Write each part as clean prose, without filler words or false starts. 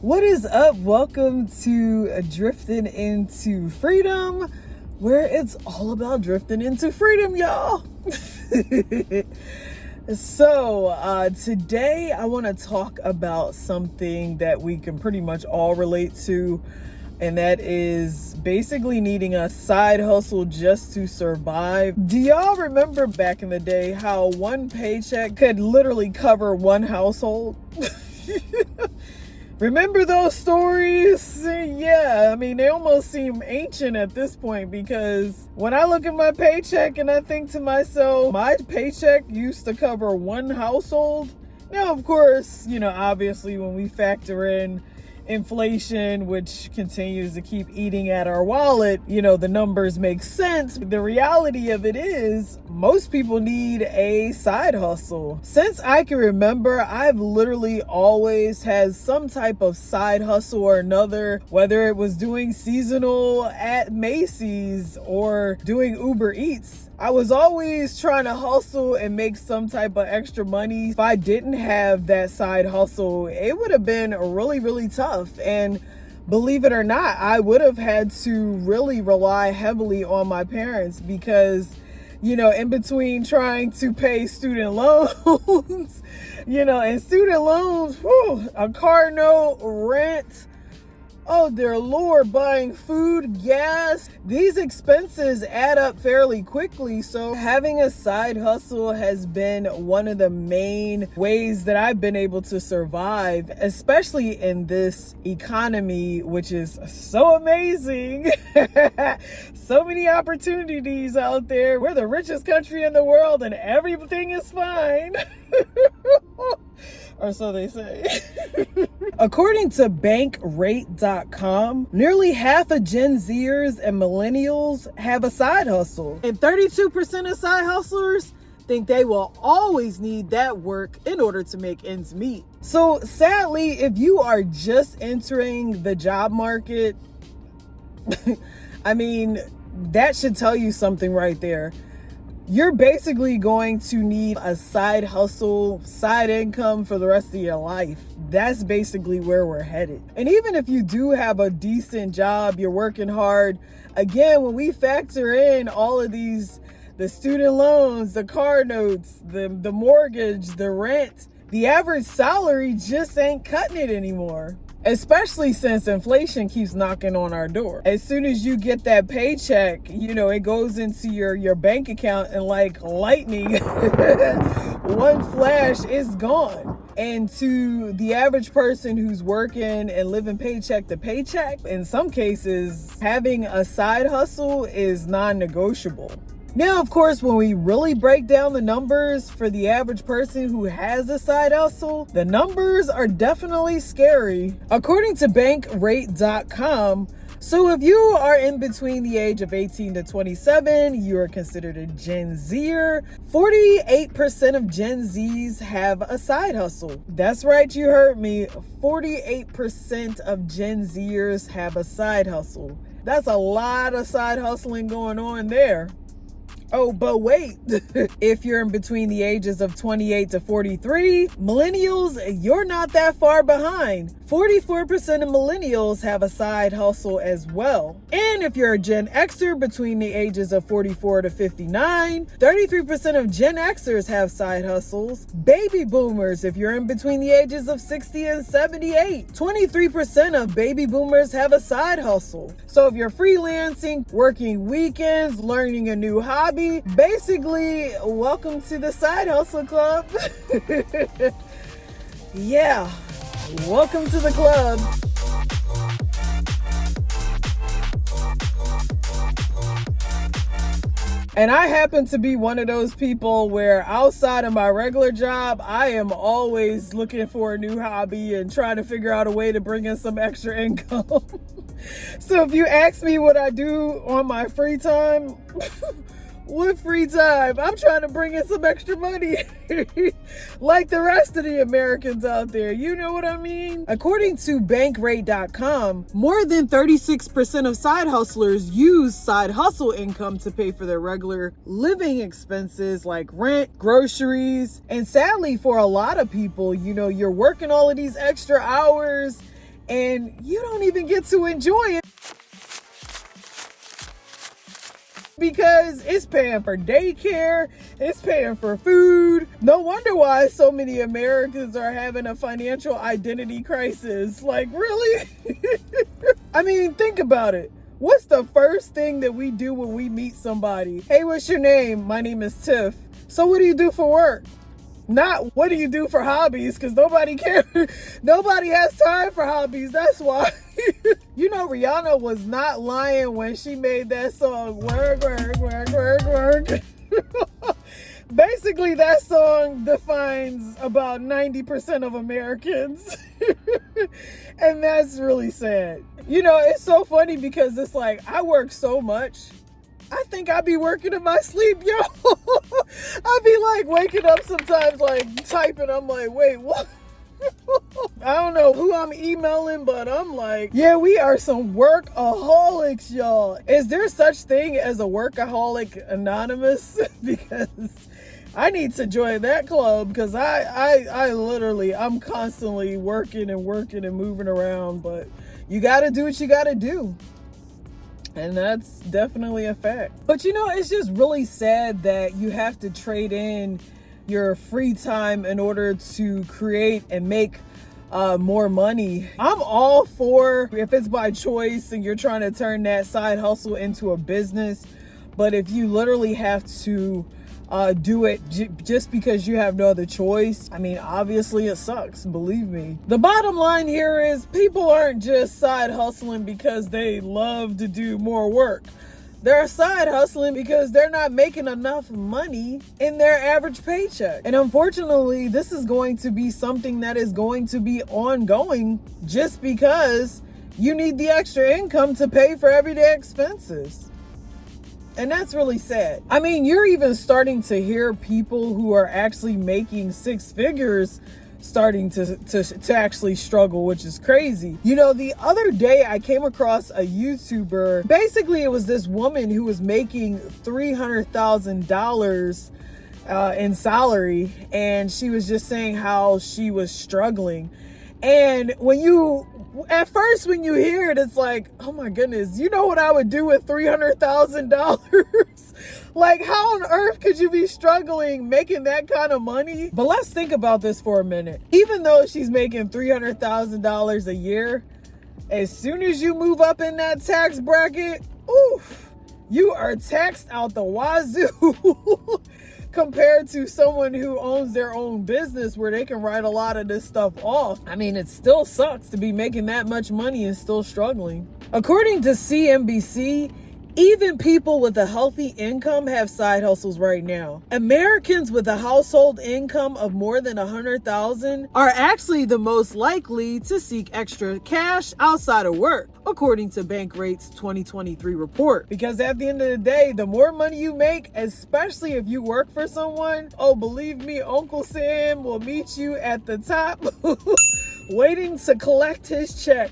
What is up? Welcome to Driftin into Freedom, where it's all about drifting into freedom, y'all. So today I want to talk about something that we can pretty much all relate to, and that is basically needing a side hustle just to survive. Do y'all remember back in the day how one paycheck could literally cover one household? Remember those stories? Yeah, I mean, they almost seem ancient at this point, because when I look at my paycheck and I think to myself, my paycheck used to cover one household. Now, of course, obviously when we factor in inflation, which continues to keep eating at our wallet, the numbers make sense. The reality of it is most people need a side hustle. Since I can remember, I've literally always had some type of side hustle or another, whether it was doing seasonal at Macy's or doing Uber Eats. I was always trying to hustle and make some type of extra money. If I didn't have that side hustle, it would have been really, really tough. And believe it or not, I would have had to really rely heavily on my parents because, in between trying to pay student loans, and student loans, a car note, rent, oh dear Lord, buying food, gas, these expenses add up fairly quickly. So having a side hustle has been one of the main ways that I've been able to survive, especially in this economy, which is so amazing. So many opportunities out there. We're the richest country in the world and everything is fine. Or so they say. According to bankrate.com, nearly half of Gen Zers and millennials have a side hustle. And 32% of side hustlers think they will always need that work in order to make ends meet. So sadly, if you are just entering the job market, I mean, that should tell you something right there. You're basically going to need a side hustle, side income for the rest of your life. That's basically where we're headed. And even if you do have a decent job, you're working hard, again, when we factor in all of these, the student loans, the car notes, the mortgage, the rent, the average salary just ain't cutting it anymore. Especially since inflation keeps knocking on our door. As soon as you get that paycheck, it goes into your bank account and like lightning, one flash is gone. And to the average person who's working and living paycheck to paycheck, in some cases, having a side hustle is non-negotiable. Now, of course, when we really break down the numbers for the average person who has a side hustle, the numbers are definitely scary. According to bankrate.com, so if you are in between the age of 18 to 27, you are considered a Gen Zer. 48% of Gen Zs have a side hustle. That's right, you heard me. 48% of Gen Zers have a side hustle. That's a lot of side hustling going on there. Oh, but wait, if you're in between the ages of 28 to 43, millennials, you're not that far behind. 44% of millennials have a side hustle as well. And if you're a Gen Xer between the ages of 44 to 59, 33% of Gen Xers have side hustles. Baby boomers, if you're in between the ages of 60 and 78, 23% of baby boomers have a side hustle. So if you're freelancing, working weekends, learning a new hobby, basically, welcome to the Side Hustle Club. Yeah, welcome to the club. And I happen to be one of those people where outside of my regular job, I am always looking for a new hobby and trying to figure out a way to bring in some extra income. So if you ask me what I do on my free time, with free time, I'm trying to bring in some extra money like the rest of the Americans out there. You know what I mean? According to bankrate.com, more than 36% of side hustlers use side hustle income to pay for their regular living expenses like rent, groceries. And sadly, for a lot of people, you're working all of these extra hours and you don't even get to enjoy it because it's paying for daycare, it's paying for food. No wonder why so many Americans are having a financial identity crisis. Like, really? I mean, think about it. What's the first thing that we do when we meet somebody? Hey, what's your name? My name is Tiff. So what do you do for work? Not what do you do for hobbies, because nobody cares. Nobody has time for hobbies. That's why. You know, Rihanna was not lying when she made that song, work, work, work, work, work. Basically, that song defines about 90% of Americans. And that's really sad. You know, it's so funny because it's like, I work so much. I think I be working in my sleep, yo. I be like waking up sometimes, like typing. I'm like, wait, what? I don't know who I'm emailing, but I'm like, yeah, we are some workaholics, y'all. Is there such thing as a workaholic anonymous? Because I need to join that club, because I literally, I'm constantly working and moving around, but you got to do what you got to do. And that's definitely a fact. But you know, it's just really sad that you have to trade in your free time in order to create and make more money. I'm all for if it's by choice and you're trying to turn that side hustle into a business. But if you literally have to do it just because you have no other choice, I mean, obviously it sucks, believe me. The bottom line here is people aren't just side hustling because they love to do more work. They're side hustling because they're not making enough money in their average paycheck. And unfortunately, this is going to be something that is going to be ongoing just because you need the extra income to pay for everyday expenses. And that's really sad. I mean, you're even starting to hear people who are actually making six figures starting to actually struggle, which is crazy. You know, the other day I came across a YouTuber. Basically, it was this woman who was making $300,000 in salary, and she was just saying how she was struggling. And at first when you hear it, it's like, oh my goodness, you know what I would do with $300,000? Like, how on earth could you be struggling making that kind of money? But let's think about this for a minute. Even though she's making $300,000 a year, as soon as you move up in that tax bracket, oof, you are taxed out the wazoo. Compared to someone who owns their own business where they can write a lot of this stuff off. I mean, it still sucks to be making that much money and still struggling. According to CNBC, even people with a healthy income have side hustles right now. Americans with a household income of more than $100,000 are actually the most likely to seek extra cash outside of work, according to Bankrate's 2023 report. Because at the end of the day, the more money you make, especially if you work for someone, oh, believe me, Uncle Sam will meet you at the top waiting to collect his check.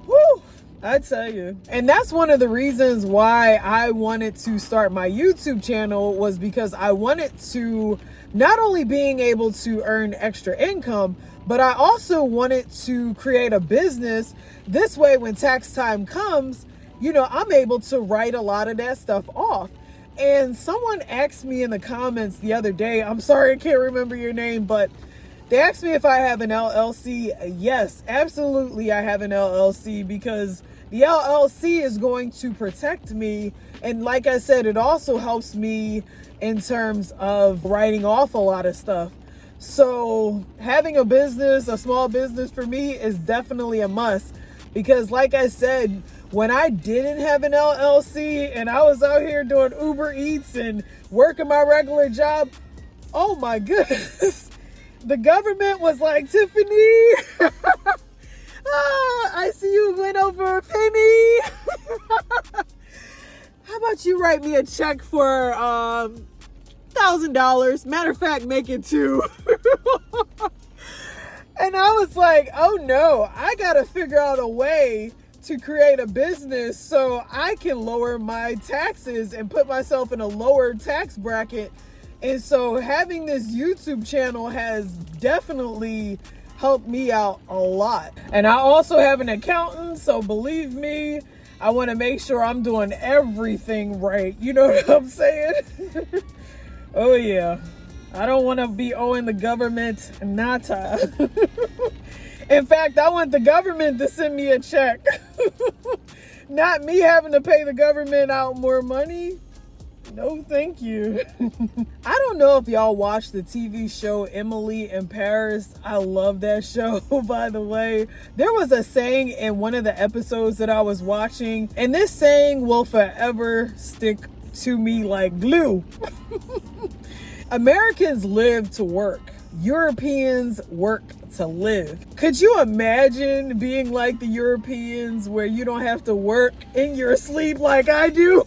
Woo! I tell you. And that's one of the reasons why I wanted to start my YouTube channel, was because I wanted to not only being able to earn extra income, but I also wanted to create a business. This way, when tax time comes, you know, I'm able to write a lot of that stuff off. And someone asked me in the comments the other day, I'm sorry, I can't remember your name, but they asked me if I have an LLC. Yes, absolutely, I have an LLC, because the LLC is going to protect me. And like I said, it also helps me in terms of writing off a lot of stuff. So having a business, a small business for me, is definitely a must. Because like I said, when I didn't have an LLC and I was out here doing Uber Eats and working my regular job, oh my goodness. The government was like, Tiffany, I see you went over, pay me. How about you write me a check for $1,000? Matter of fact, make it $2,000. And I was like, oh no, I gotta figure out a way to create a business so I can lower my taxes and put myself in a lower tax bracket. And so having this YouTube channel has definitely helped me out a lot. And I also have an accountant, so believe me, I want to make sure I'm doing everything right. You know what I'm saying? Oh yeah. I don't want to be owing the government nada. In fact, I want the government to send me a check. Not me having to pay the government out more money. No, thank you. I don't know if y'all watched the TV show Emily in Paris. I love that show, by the way. There was a saying in one of the episodes that I was watching, and this saying will forever stick to me like glue. Americans live to work. Europeans work to live. Could you imagine being like the Europeans where you don't have to work in your sleep like I do?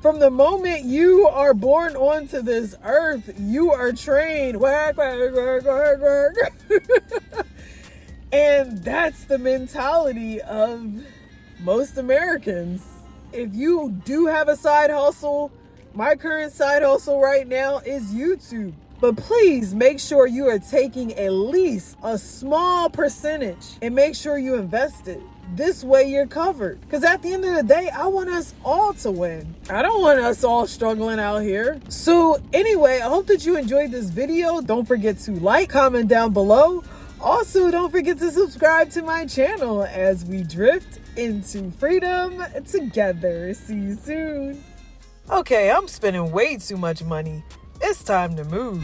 From the moment you are born onto this earth, you are trained. Work, work, work, work, work. And that's the mentality of most Americans. If you do have a side hustle, my current side hustle right now is YouTube. But please make sure you are taking at least a small percentage and make sure you invest it. This way you're covered. Because at the end of the day, I want us all to win. I don't want us all struggling out here. So anyway, I hope that you enjoyed this video. Don't forget to like, comment down below. Also, don't forget to subscribe to my channel as we drift into freedom together. See you soon. Okay, I'm spending way too much money. It's time to move.